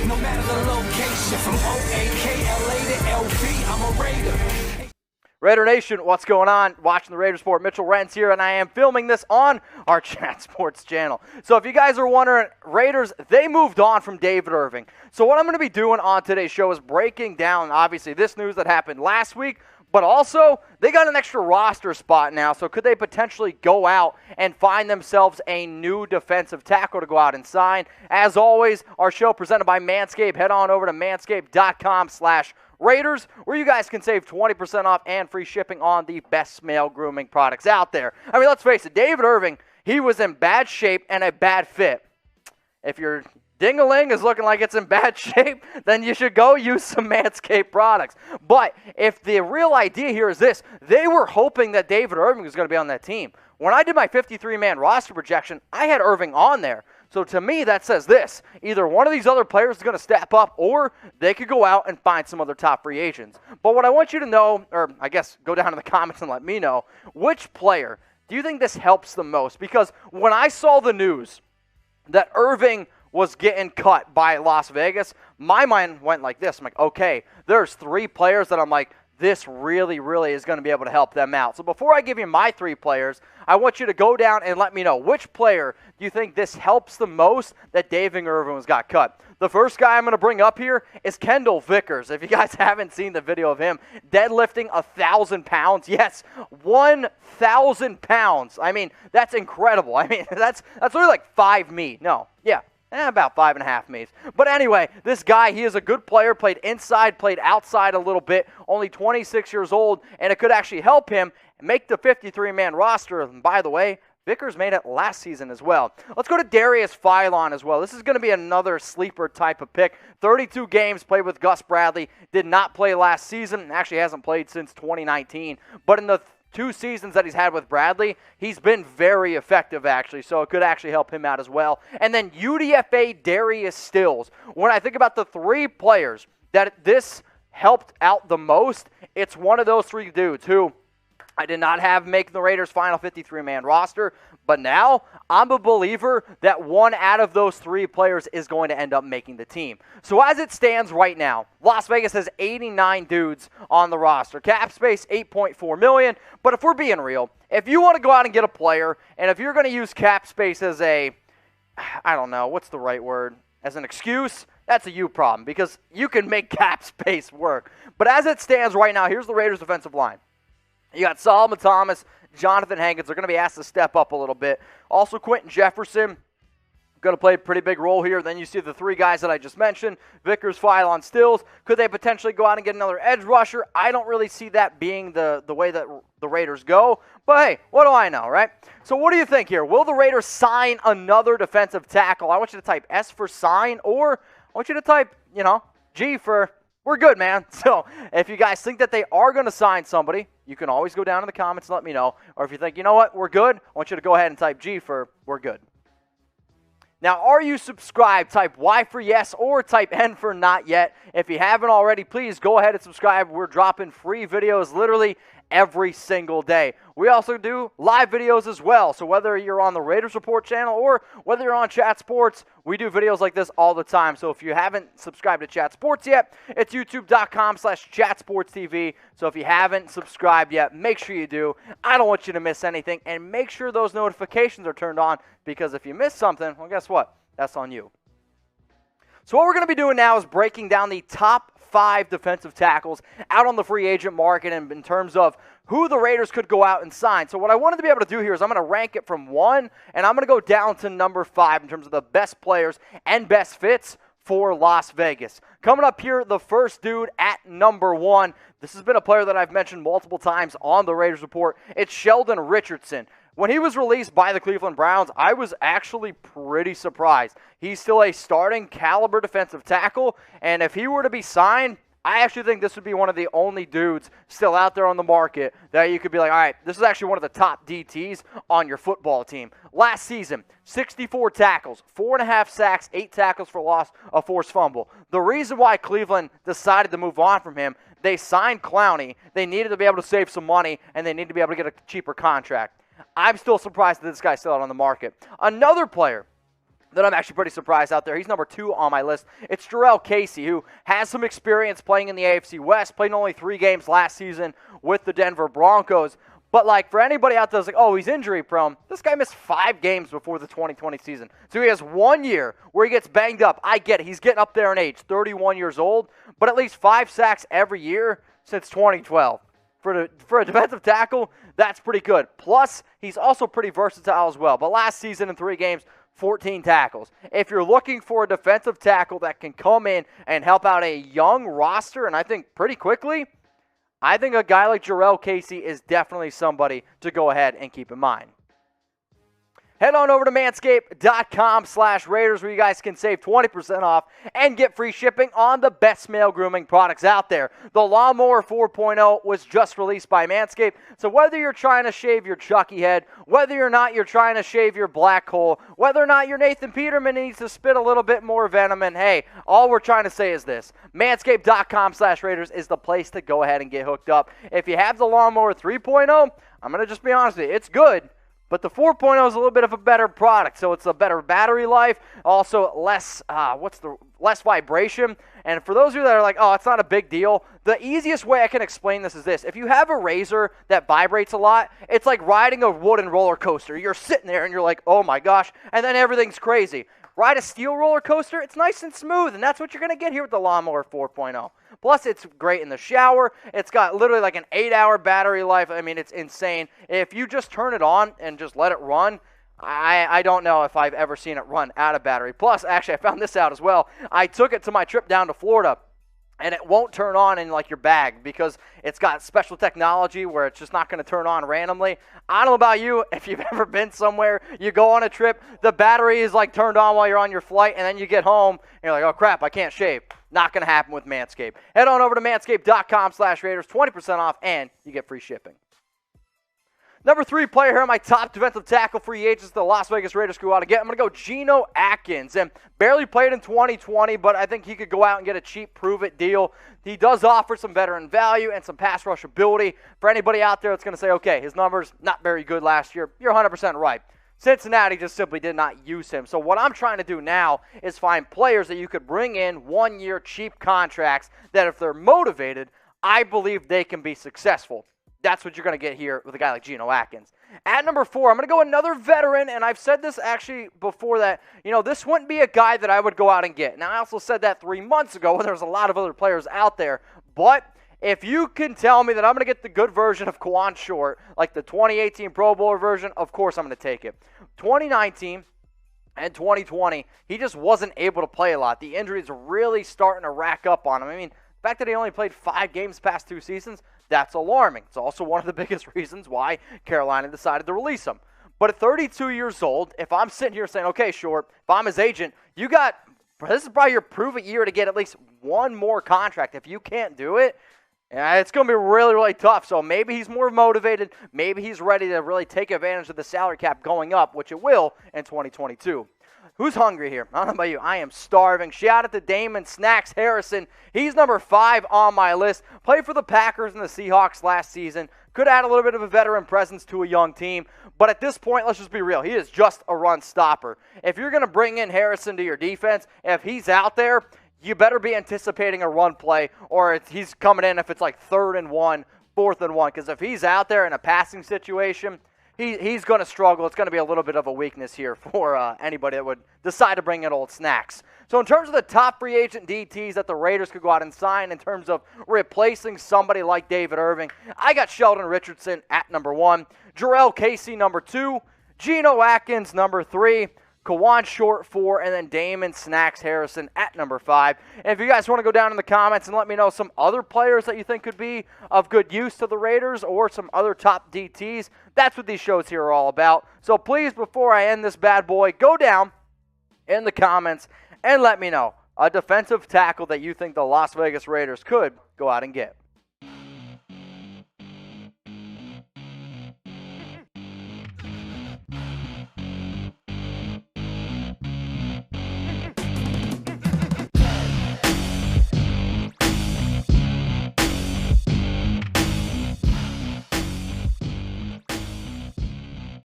no matter the location. From O-A-K-L-A to L-V, I'm a Raider. Raider Nation, what's going on? Watching the Raiders Report, Mitchell Renz here, and I am filming this on our Chat Sports channel. So if you guys are wondering, Raiders, they moved on from David Irving. So what I'm going to be doing on today's show is breaking down, obviously, this news that happened last week, but also, they got an extra roster spot now, so could they potentially go out and find themselves a new defensive tackle to go out and sign? As always, our show presented by Manscape. Head on over to manscape.com/Raiders, where you guys can save 20% off and free shipping on the best male grooming products out there. I mean, let's face it, David Irving, he was in bad shape and a bad fit. If your ding-a-ling is looking like it's in bad shape, then you should go use some Manscaped products. But if the real idea here is this, they were hoping that David Irving was going to be on that team. When I did my 53-man roster projection, I had Irving on there. So to me, that says this. Either one of these other players is going to step up, or they could go out and find some other top free agents. But what I want you to know, or I guess go down in the comments and let me know, which player do you think this helps the most? Because when I saw the news that Irving was getting cut by Las Vegas, my mind went like this. I'm like, okay, there's three players that I'm like, this really, really is going to be able to help them out. So before I give you my three players, I want you to go down and let me know which player do you think this helps the most that David Irving got cut. The first guy I'm going to bring up here is Kendall Vickers. If you guys haven't seen the video of him deadlifting 1,000 pounds, yes, 1,000 pounds. I mean, that's incredible. I mean, that's literally like 5 me. No, yeah. About 5.5 me's. But anyway, this guy, he is a good player, played inside, played outside a little bit, only 26 years old, and it could actually help him make the 53-man roster. And by the way, Vickers made it last season as well. Let's go to Darius Philon as well. This is going to be another sleeper type of pick. 32 games, played with Gus Bradley, did not play last season, actually hasn't played since 2019, but in the 2 seasons that he's had with Bradley, he's been very effective, actually, so it could actually help him out as well. And then UDFA Darius Stills. When I think about the 3 players that this helped out the most, it's one of those 3 dudes who I did not have making the Raiders' final 53-man roster, but now I'm a believer that one out of those 3 players is going to end up making the team. So as it stands right now, Las Vegas has 89 dudes on the roster. Cap space, $8.4 million. But if we're being real, if you want to go out and get a player, and if you're going to use cap space as a, I don't know, what's the right word, as an excuse, that's a you problem, because you can make cap space work. But as it stands right now, here's the Raiders' defensive line. You got Solomon Thomas, Jonathan Hankins. They're going to be asked to step up a little bit. Also, Quentin Jefferson going to play a pretty big role here. Then you see the 3 guys that I just mentioned, Vickers, Philon, Stills. Could they potentially go out and get another edge rusher? I don't really see that being the way that the Raiders go. But hey, what do I know, right? So what do you think here? Will the Raiders sign another defensive tackle? I want you to type S for sign, or I want you to type, G for we're good, man. So if you guys think that they are going to sign somebody, you can always go down in the comments and let me know. Or if you think, you know what, we're good, I want you to go ahead and type G for we're good. Now, are you subscribed? Type Y for yes or type N for not yet. If you haven't already, please go ahead and subscribe. We're dropping free videos literally every single day. We also do live videos as well. So whether you're on the Raiders Report channel or whether you're on Chat Sports, we do videos like this all the time. So if you haven't subscribed to Chat Sports yet, it's youtube.com/chatsportstv. So if you haven't subscribed yet, make sure you do. I don't want you to miss anything. And make sure those notifications are turned on, because if you miss something, well, guess what? That's on you. So what we're going to be doing now is breaking down the top 5 defensive tackles out on the free agent market, and in terms of who the Raiders could go out and sign. So what I wanted to be able to do here is I'm going to rank it from 1, and I'm going to go down to number 5 in terms of the best players and best fits for Las Vegas. Coming up here, the first dude at number 1. This has been a player that I've mentioned multiple times on the Raiders Report. It's Sheldon Richardson. When he was released by the Cleveland Browns, I was actually pretty surprised. He's still a starting caliber defensive tackle, and if he were to be signed, I actually think this would be one of the only dudes still out there on the market that you could be like, all right, this is actually one of the top DTs on your football team. Last season, 64 tackles, 4.5 sacks, 8 tackles for loss, a forced fumble. The reason why Cleveland decided to move on from him, they signed Clowney. They needed to be able to save some money, and they needed to be able to get a cheaper contract. I'm still surprised that this guy's still out on the market. Another player that I'm actually pretty surprised out there. He's number 2 on my list. It's Jurrell Casey, who has some experience playing in the AFC West, played only 3 games last season with the Denver Broncos. But, like, for anybody out there that's like, oh, he's injury prone, this guy missed 5 games before the 2020 season. So he has 1 year where he gets banged up. I get it. He's getting up there in age, 31 years old, but at least 5 sacks every year since 2012. For a defensive tackle, that's pretty good. Plus, he's also pretty versatile as well. But last season in 3 games, 14 tackles. If you're looking for a defensive tackle that can come in and help out a young roster, and I think pretty quickly, I think a guy like Jurrell Casey is definitely somebody to go ahead and keep in mind. Head on over to manscape.com/Raiders where you guys can save 20% off and get free shipping on the best male grooming products out there. The Lawnmower 4.0 was just released by Manscaped, so whether you're trying to shave your Chucky head, whether or not you're trying to shave your black hole, whether or not your Nathan Peterman needs to spit a little bit more venom, and hey, all we're trying to say is this: manscape.com/Raiders is the place to go ahead and get hooked up. If you have the Lawnmower 3.0, I'm going to just be honest with you, it's good. But the 4.0 is a little bit of a better product, so it's a better battery life, also less vibration. And for those of you that are like, oh, it's not a big deal, the easiest way I can explain this is this. If you have a razor that vibrates a lot, it's like riding a wooden roller coaster. You're sitting there and you're like, oh my gosh, and then everything's crazy. Ride a steel roller coaster, it's nice and smooth, and that's what you're going to get here with the Lawnmower 4.0. Plus, it's great in the shower. It's got literally like an 8-hour battery life. I mean, it's insane. If you just turn it on and just let it run, I don't know if I've ever seen it run out of battery. Plus, actually, I found this out as well. I took it to my trip down to Florida, and it won't turn on in like your bag because it's got special technology where it's just not going to turn on randomly. I don't know about you. If you've ever been somewhere, you go on a trip, the battery is like turned on while you're on your flight, and then you get home, and you're like, oh crap, I can't shave. Not going to happen with Manscaped. Head on over to manscaped.com/Raiders, 20% off, and you get free shipping. Number 3 player here on my top defensive tackle free agents the Las Vegas Raiders go out and get. I'm going to go Geno Atkins. And barely played in 2020, but I think he could go out and get a cheap prove-it deal. He does offer some veteran value and some pass rush ability. For anybody out there that's going to say, okay, his numbers not very good last year, you're 100% right. Cincinnati just simply did not use him. So what I'm trying to do now is find players that you could bring in 1-year cheap contracts that if they're motivated, I believe they can be successful. That's what you're going to get here with a guy like Geno Atkins. At number 4, I'm going to go another veteran, and I've said this actually before that, this wouldn't be a guy that I would go out and get. Now, I also said that 3 months ago when there was a lot of other players out there, but if you can tell me that I'm going to get the good version of Kawann Short, like the 2018 Pro Bowler version, of course I'm going to take it. 2019 and 2020, he just wasn't able to play a lot. The injuries are really starting to rack up on him. I mean, the fact that he only played 5 games the past 2 seasons, that's alarming. It's also one of the biggest reasons why Carolina decided to release him. But at 32 years old, if I'm sitting here saying, okay, Short, if I'm his agent, this is probably your prove-it year to get at least 1 more contract. If you can't do it, it's going to be really, really tough. So maybe he's more motivated. Maybe he's ready to really take advantage of the salary cap going up, which it will in 2022. Who's hungry here? I don't know about you. I am starving. Shout out to Damon Snacks Harrison. He's number 5 on my list. Played for the Packers and the Seahawks last season. Could add a little bit of a veteran presence to a young team. But at this point, let's just be real. He is just a run stopper. If you're going to bring in Harrison to your defense, if he's out there, you better be anticipating a run play, or he's coming in if it's like 3rd and 1, 4th and 1. Because if he's out there in a passing situation, he's going to struggle. It's going to be a little bit of a weakness here for anybody that would decide to bring in old Snacks. So in terms of the top free agent DTs that the Raiders could go out and sign in terms of replacing somebody like David Irving, I got Sheldon Richardson at number 1, Jurrell Casey number 2, Geno Atkins number 3, Kawann Short 4, and then Damon Snacks Harrison at number 5. And if you guys want to go down in the comments and let me know some other players that you think could be of good use to the Raiders or some other top DTs, that's what these shows here are all about. So please, before I end this bad boy, go down in the comments and let me know a defensive tackle that you think the Las Vegas Raiders could go out and get.